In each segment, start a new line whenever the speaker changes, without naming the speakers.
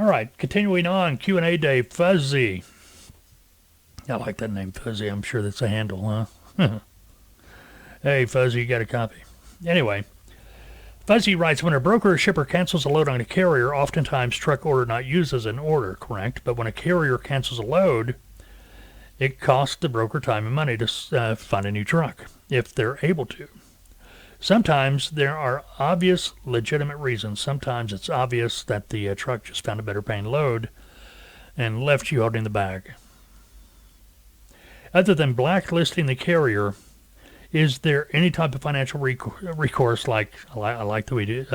right, continuing on, Q&A day, Fuzzy. I like that name, Fuzzy. I'm sure that's a handle, huh? Hey, Fuzzy, you got a copy. Anyway, Fuzzy writes, when a broker or shipper cancels a load on a carrier, oftentimes truck order not used as an order, correct? But when a carrier cancels a load, it costs the broker time and money to find a new truck, if they're able to. Sometimes there are obvious, legitimate reasons. Sometimes it's obvious that the truck just found a better paying load and left you holding the bag. Other than blacklisting the carrier, is there any type of financial recourse, like I like the way we do,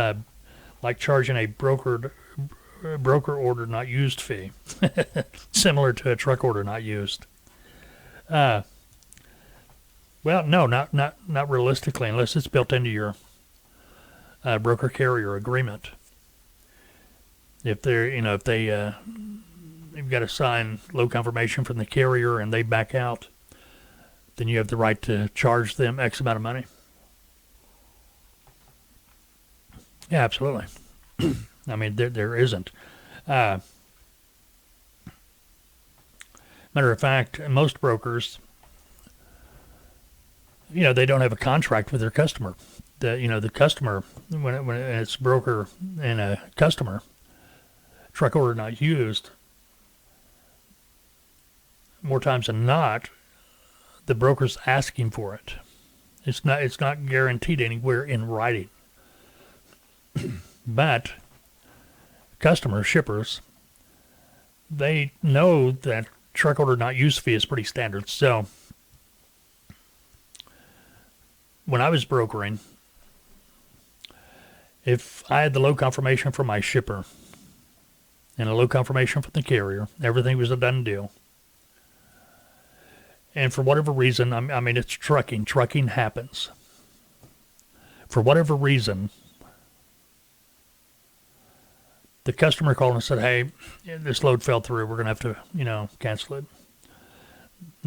like charging a broker order not used fee, similar to a truck order not used? Well, no, not realistically, unless it's built into your broker carrier agreement. If they've got to sign load confirmation from the carrier and they back out, then you have the right to charge them X amount of money. Yeah, absolutely. I mean, there isn't. Matter of fact, most brokers, they don't have a contract with their customer. The customer, when it's broker and a customer, truck order not used, more times than not, the broker's asking for it. It's not guaranteed anywhere in writing. But customers, shippers, they know that truck order not used fee is pretty standard. So when I was brokering, if I had the load confirmation from my shipper and a load confirmation from the carrier, everything was a done deal. And for whatever reason, I mean, it's trucking. Trucking happens. For whatever reason, the customer called and said, hey, this load fell through. We're going to have to, cancel it.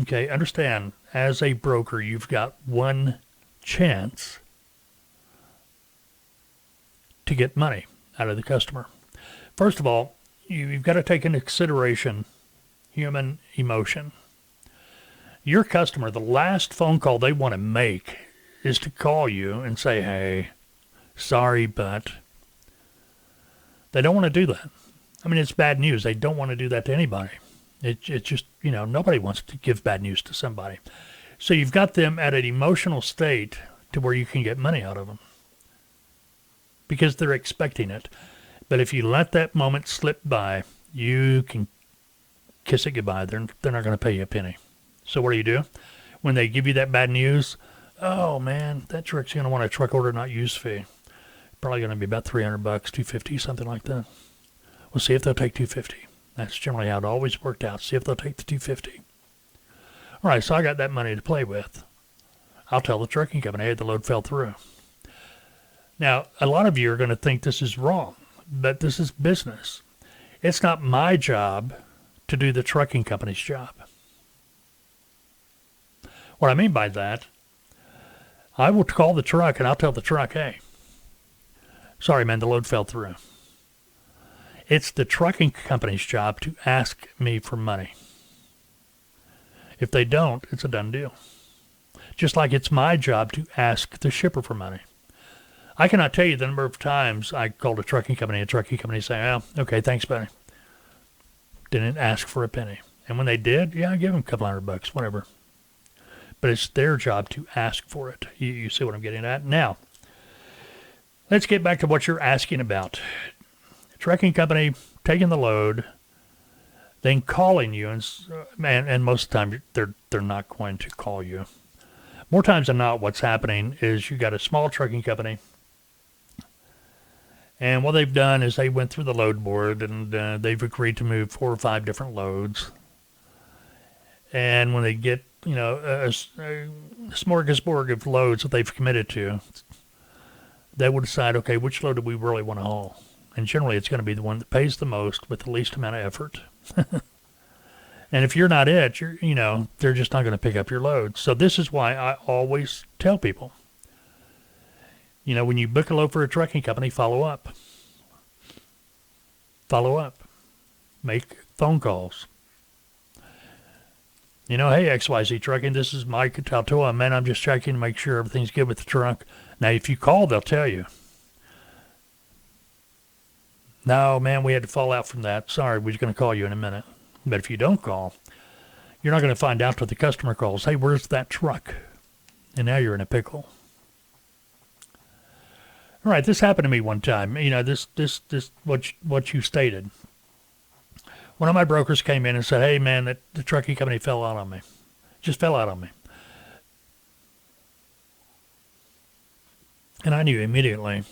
Okay, understand, as a broker, you've got one chance to get money out of the customer. First of all, you've got to take into consideration human emotion. Your customer, the last phone call they want to make is to call you and say, hey, sorry, but they don't want to do that. I mean, it's bad news. They don't want to do that to anybody. It's just, nobody wants to give bad news to somebody. So you've got them at an emotional state to where you can get money out of them because they're expecting it. But if you let that moment slip by, you can kiss it goodbye. They're not going to pay you a penny. So what do? When they give you that bad news, oh man, that truck's going to want a truck order not used fee. Probably going to be about $300, $250, something like that. We'll see if they'll take $250. That's generally how it always worked out. See if they'll take the $250. All right, so I got that money to play with. I'll tell the trucking company, hey, the load fell through. Now, a lot of you are going to think this is wrong, but this is business. It's not my job to do the trucking company's job. What I mean by that, I will call the truck and I'll tell the truck, hey, sorry, man, the load fell through. It's the trucking company's job to ask me for money. If they don't, it's a done deal. Just like it's my job to ask the shipper for money. I cannot tell you the number of times I called a trucking company saying, oh, okay, thanks, buddy. Didn't ask for a penny. And when they did, yeah, I give them a couple $100, whatever. But it's their job to ask for it. You see what I'm getting at? Now, let's get back to what you're asking about. A trucking company taking the load, then calling you, and most of the time they're not going to call you. More times than not, what's happening is you got a small trucking company, and what they've done is they went through the load board, and they've agreed to move 4 or 5 different loads. And when they get a smorgasbord of loads that they've committed to, they will decide, okay, which load do we really want to haul? And generally it's going to be the one that pays the most with the least amount of effort. And if you're not it, they're just not going to pick up your load. So this is why I always tell people, when you book a load for a trucking company, follow up. Follow up. make phone calls. You know, hey, XYZ Trucking, this is Mike at t.o.n.u. Man, I'm just checking to make sure everything's good with the truck. Now, if you call, they'll tell you. No, man, we had to fall out from that. Sorry, we're going to call you in a minute. But if you don't call, you're not going to find out till the customer calls, hey, where's that truck? And now you're in a pickle. All right, this happened to me one time. You know, this what you stated. One of my brokers came in and said, hey, man, the trucking company fell out on me. Just fell out on me. And I knew immediately,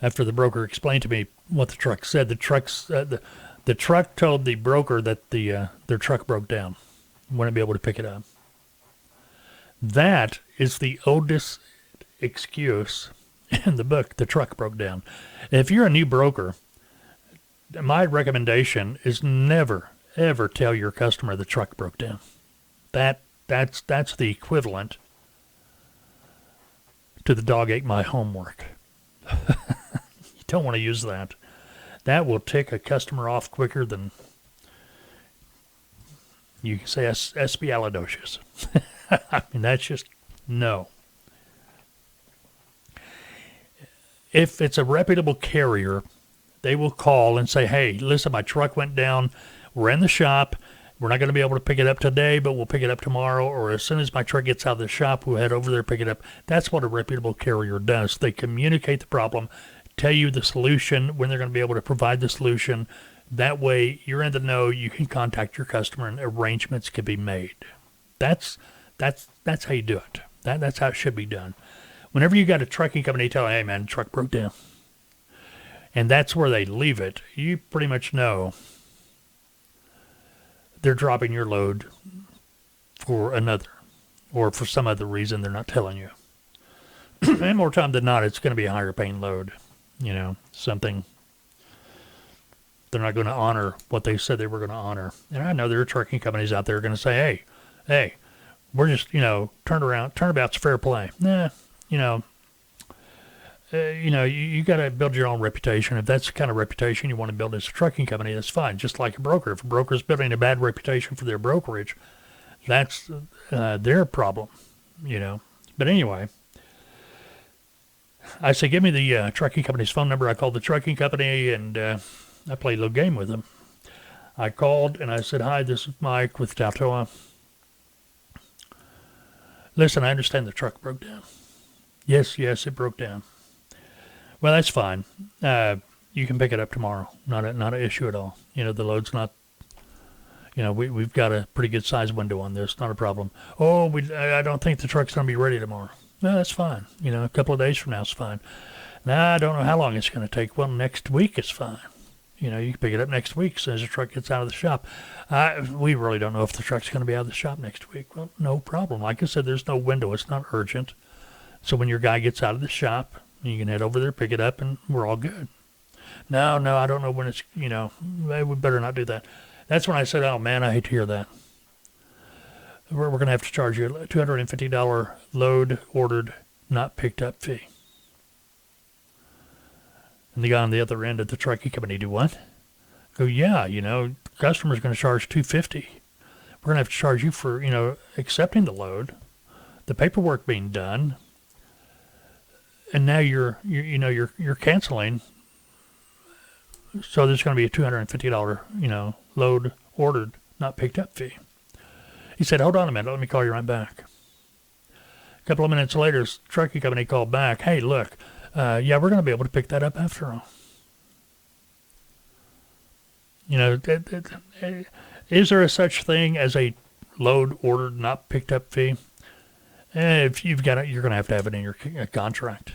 after the broker explained to me what the truck said, the truck told the broker that their truck broke down, wouldn't be able to pick it up. That is the oldest excuse in the book. The truck broke down. If you're a new broker, my recommendation is never ever tell your customer the truck broke down. That's the equivalent to the dog ate my homework. You don't want to use that. That will tick a customer off quicker than you can say espialidocious. I mean, that's just no. If it's a reputable carrier, they will call and say, hey, listen, my truck went down. We're in the shop. We're not going to be able to pick it up today, but we'll pick it up tomorrow. Or as soon as my truck gets out of the shop, we'll head over there, pick it up. That's what a reputable carrier does. They communicate the problem, tell you the solution, when they're going to be able to provide the solution. That way, you're in the know. You can contact your customer, and arrangements can be made. That's how you do it. That's how it should be done. Whenever you got a trucking company telling, hey, man, the truck broke down, and that's where they leave it, you pretty much know they're dropping your load for another, or for some other reason they're not telling you. And more time than not, it's going to be a higher paying load. You know, something they're not going to honor what they said they were going to honor. And I know there are trucking companies out there going to say, hey, we're just, turnabout's fair play. Nah, you got to build your own reputation. If that's the kind of reputation you want to build as a trucking company, that's fine. Just like a broker. If a broker is building a bad reputation for their brokerage, that's their problem, But anyway, I say, give me the trucking company's phone number. I called the trucking company, and I played a little game with them. I called, and I said, hi, this is Mike with t.o.n.u. Listen, I understand the truck broke down. Yes, it broke down. Well, that's fine. You can pick it up tomorrow. Not an issue at all. The load's not. We've got a pretty good size window on this. Not a problem. Oh, I don't think the truck's going to be ready tomorrow. No, that's fine. A couple of days from now is fine. Now, I don't know how long it's going to take. Well, next week is fine. You can pick it up next week as soon as the truck gets out of the shop. We really don't know if the truck's going to be out of the shop next week. Well, no problem. Like I said, there's no window. It's not urgent. So when your guy gets out of the shop, you can head over there, pick it up, and we're all good. No, I don't know when it's, we better not do that. That's when I said, oh, man, I hate to hear that. We're going to have to charge you a $250 load ordered, not picked up fee. And the guy on the other end of the trucking company, do what? Go, yeah, customer's going to charge $250. We're going to have to charge you for, accepting the load, the paperwork being done, and now you're canceling. So there's going to be a $250, load ordered, not picked up fee. He said, hold on a minute, let me call you right back. A couple of minutes later, the trucking company called back, hey, look, we're going to be able to pick that up after all. Is there a such thing as a load ordered, not picked up fee? If you've got it, you're going to have it in your contract,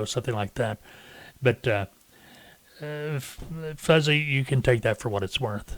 something like that. But fuzzy, you can take that for what it's worth.